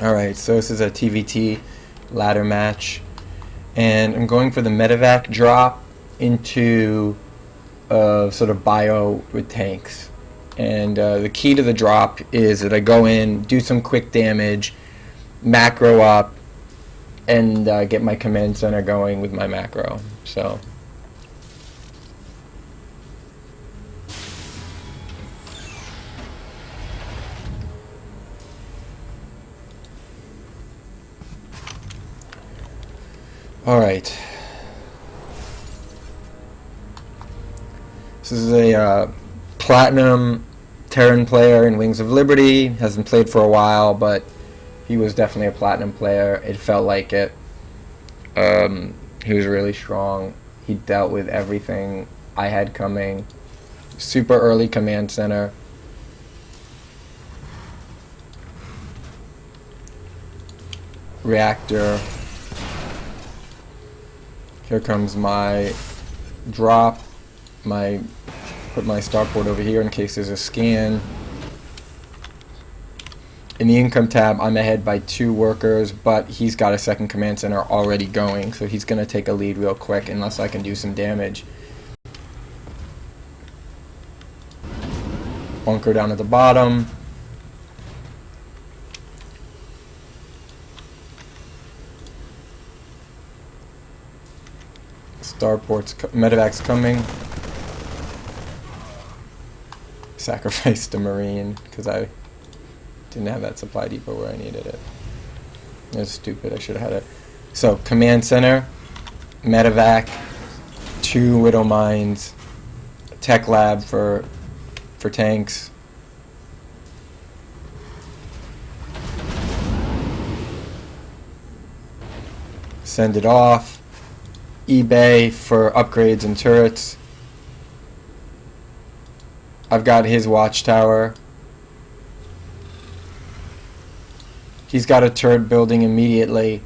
Alright, so this is a TvT ladder match, and I'm going for the medevac drop into sort of bio with tanks. And the key to the drop is that I go in, do some quick damage, macro up, and get my command center going with my macro. So alright. This is a platinum Terran player in Wings of Liberty. Hasn't played for a while, but he was definitely a platinum player. It felt like it. He was really strong. He dealt with everything I had coming. Super early command center. Reactor. Here comes my drop. Put my starport over here in case there's a scan. In the income tab, I'm ahead by 2 workers, but he's got a second command center already going, so he's going to take a lead real quick unless I can do some damage. Bunker down at the bottom. Starport's medevac's coming. Sacrificed a marine because I didn't have that supply depot where I needed it. That's stupid. I should have had it. So command center, medevac, 2 widow mines, tech lab for tanks. Send it off. eBay for upgrades and turrets. I've got his watchtower. He's got a turret building immediately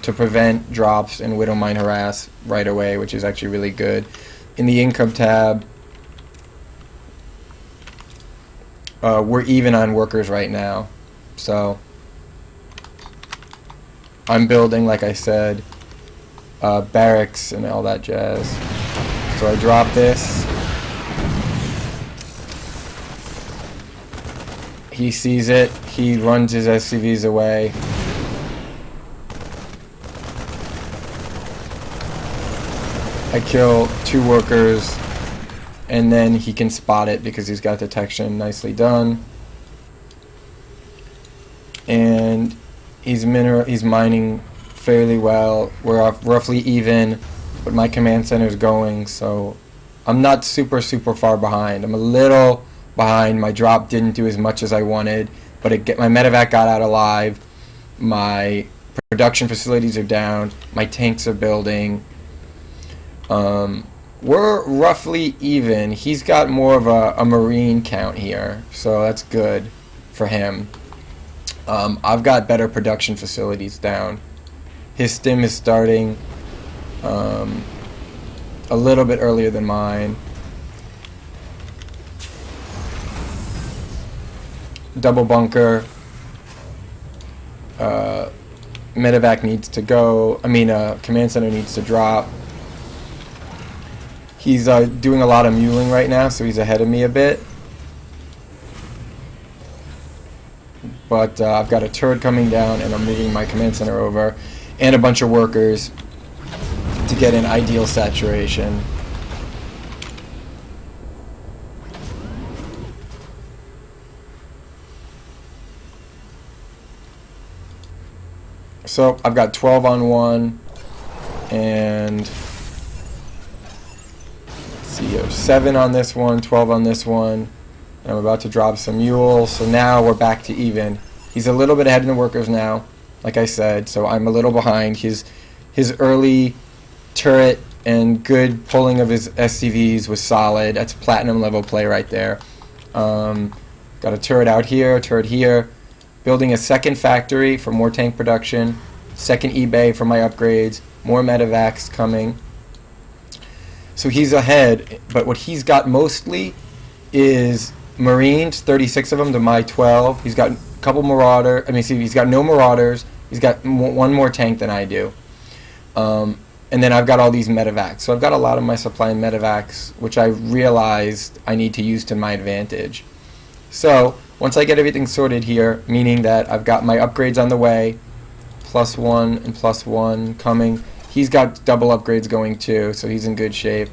to prevent drops and widow mine harass right away, which is actually really good. In the income tab, we're even on workers right now. So I'm building, like I said, barracks and all that jazz. So I drop this. He sees it. He runs his SCVs away. I kill 2 workers, and then he can spot it because he's got detection. Nicely done. And he's mining fairly well. We're off roughly even, but my command center is going, so I'm not super far behind. I'm a little behind. My drop didn't do as much as I wanted, but my medevac got out alive. My production facilities are down. My tanks are building. We're roughly even. He's got more of a marine count here, so that's good for him. I've got better production facilities down. His stim is starting a little bit earlier than mine. Double bunker. Medevac needs to go. Command center needs to drop. He's doing a lot of muling right now, so he's ahead of me a bit. But I've got a turret coming down, and I'm moving my command center over, and a bunch of workers to get an ideal saturation. So I've got 12 on one, and let's see here, 7 on this one, 12 on this one, and I'm about to drop some mules. So now we're back to even. He's a little bit ahead in the workers now, like I said, so I'm a little behind. His early turret and good pulling of his SCVs was solid. That's platinum level play right there. Got a turret out here, a turret here. Building a second factory for more tank production, second eBay for my upgrades, more medevacs coming. So he's ahead, but what he's got mostly is Marines, 36 of them to my 12. He's got a couple Marauder. I mean, see, he's got no Marauders. He's got one more tank than I do. And then I've got all these medevacs. So I've got a lot of my supply in medevacs, which I realized I need to use to my advantage. So once I get everything sorted here, meaning that I've got my upgrades on the way, +1 and +1 coming. He's got double upgrades going too, so he's in good shape.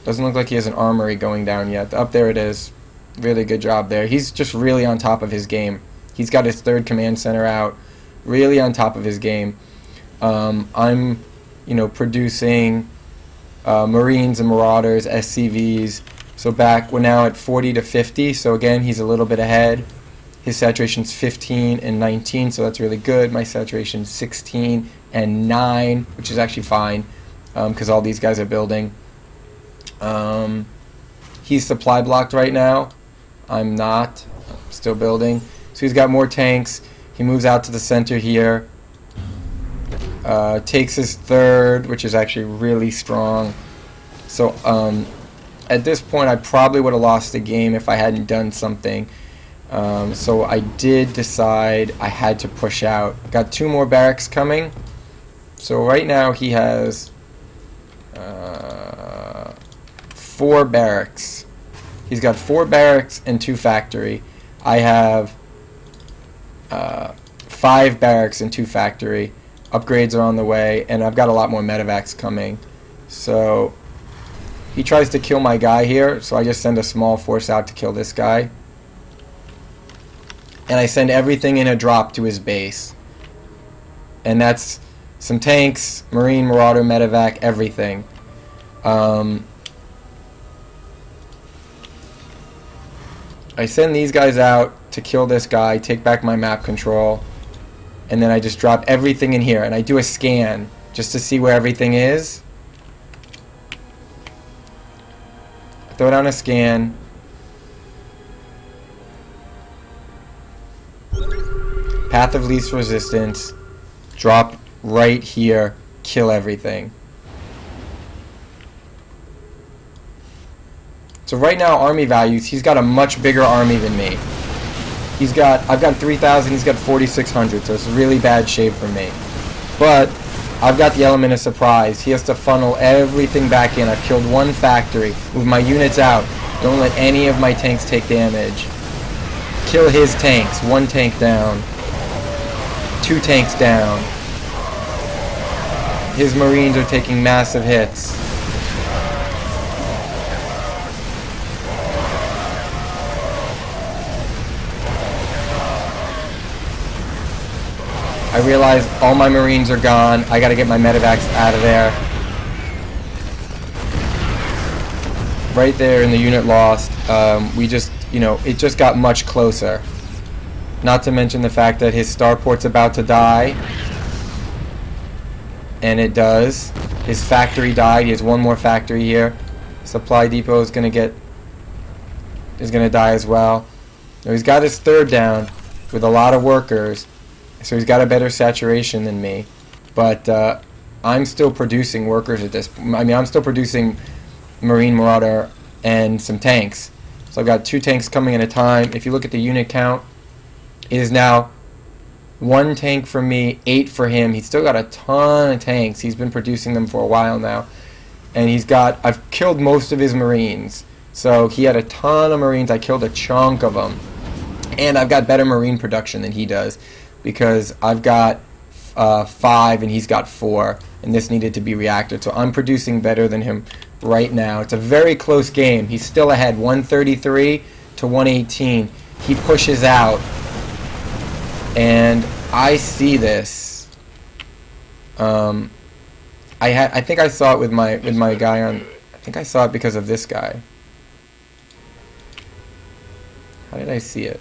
Doesn't look like he has an armory going down yet. Up there it is. Really good job there. He's just really on top of his game. He's got his 3rd command center out. Really on top of his game. I'm, producing Marines and Marauders, SCVs. So we're now at 40 to 50. So again, he's a little bit ahead. His saturation's 15 and 19, so that's really good. My saturation's 16 and 9, which is actually fine, because all these guys are building. He's supply blocked right now. I'm not. I'm still building. So he's got more tanks. He moves out to the center here. Takes his 3rd, which is actually really strong. So at this point, I probably would have lost the game if I hadn't done something. So I did decide I had to push out. Got 2 more barracks coming. So right now he has 4 barracks. He's got 4 barracks and 2 factory. I have 5 barracks and 2 factory. Upgrades are on the way, and I've got a lot more medevacs coming. So he tries to kill my guy here, so I just send a small force out to kill this guy. And I send everything in a drop to his base. And that's some tanks, Marine, Marauder, medevac, everything. I send these guys out to kill this guy, take back my map control, and then I just drop everything in here. And I do a scan just to see where everything is. I throw down a scan. Path of least resistance, drop right here, kill everything. So right now, army values, he's got a much bigger army than me. I've got 3,000, he's got 4,600, so it's really bad shape for me. But I've got the element of surprise. He has to funnel everything back in. I've killed 1 factory, move my units out, don't let any of my tanks take damage. Kill his tanks, 1 tank down. 2 tanks down. His Marines are taking massive hits. I realize all my Marines are gone. I gotta get my medevacs out of there. Right there in the unit lost. We just, it just got much closer. Not to mention the fact that his starport's about to die. And it does. His factory died. He has 1 more factory here. Supply depot is gonna die as well. Now he's got his 3rd down with a lot of workers. So he's got a better saturation than me. But I'm still producing workers at this point. I mean, I'm still producing Marine, Marauder, and some tanks. So I've got 2 tanks coming at a time. If you look at the unit count, it is now 1 tank for me, 8 for him. He's still got a ton of tanks. He's been producing them for a while now. And I've killed most of his Marines. So he had a ton of Marines. I killed a chunk of them. And I've got better Marine production than he does, because I've got 5 and he's got 4. And this needed to be reacted. So I'm producing better than him right now. It's a very close game. He's still ahead, 133 to 118. He pushes out. And I see this. I think I saw it with my guy on. I think I saw it because of this guy. How did I see it?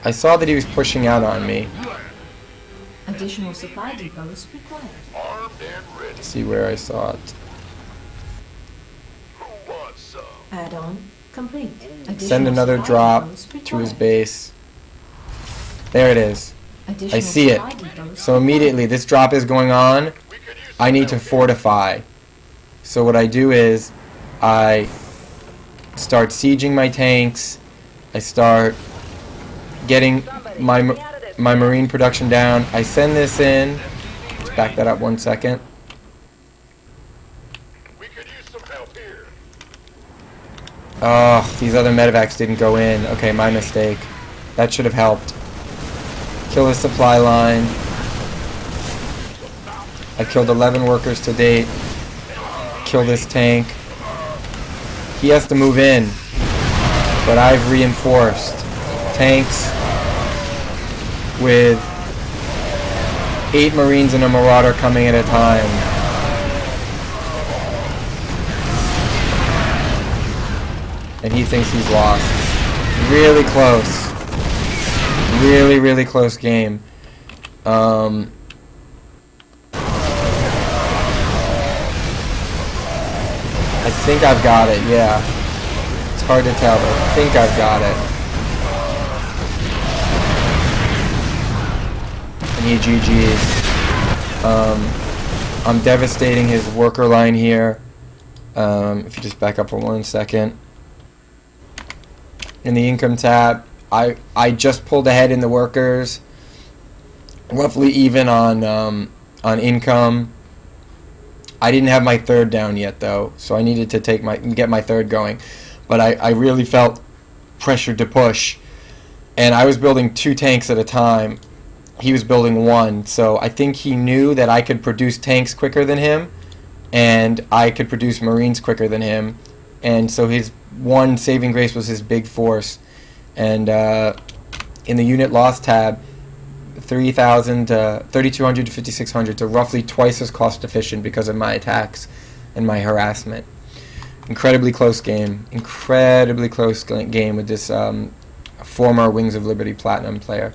I saw that he was pushing out on me. Additional supply depots required. Let's see where I saw it. Add-on complete. Send another drop to his base. There it is. I see it. So immediately this drop is going on. I need to fortify. So what I do is I start sieging my tanks. I start getting my marine production down. I send this in. Let's back that up 1 second. We could use some help here. Oh, these other medevacs didn't go in. Okay, my mistake. That should have helped. Kill the supply line. I killed 11 workers to date. Kill this tank. He has to move in, but I've reinforced tanks with 8 Marines and a Marauder coming at a time. And he thinks he's lost. Really close. Really, really close game. I think I've got it, yeah. It's hard to tell, but I think I've got it. And he GG's. I'm devastating his worker line here. If you just back up for 1 second. In the income tab, I just pulled ahead in the workers. Roughly even on income. I didn't have my third down yet though, so I needed to get my third going. But I really felt pressured to push. And I was building 2 tanks at a time. He was building 1, so I think he knew that I could produce tanks quicker than him, and I could produce Marines quicker than him. And so his one saving grace was his big force. And in the unit loss tab, 3,000 to 3,200 to 5,600, so roughly twice as cost efficient because of my attacks and my harassment. Incredibly close game. Incredibly close game with this former Wings of Liberty Platinum player.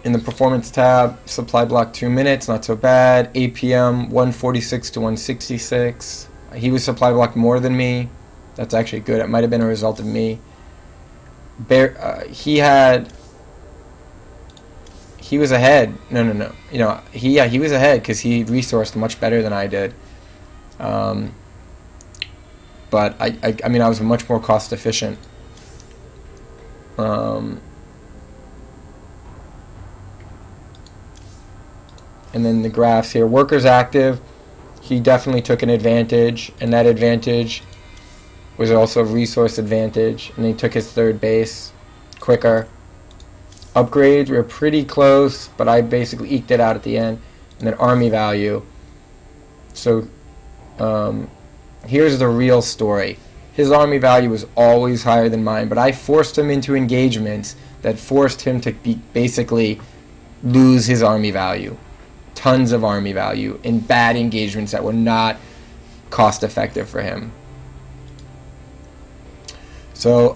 In the performance tab, supply block 2 minutes, not so bad. APM 146 to 166. He was supply blocked more than me. That's actually good. It might have been a result of me. He was ahead. No. You know, he was ahead because he resourced much better than I did. But I mean, I was much more cost efficient. And then the graphs here. Workers active, he definitely took an advantage, and that advantage was also a resource advantage, and he took his third base quicker. Upgrades, we were pretty close, but I basically eked it out at the end. And then army value. So here's the real story. His army value was always higher than mine, but I forced him into engagements that forced him to basically lose his army value. Tons of army value in bad engagements that were not cost effective for him. So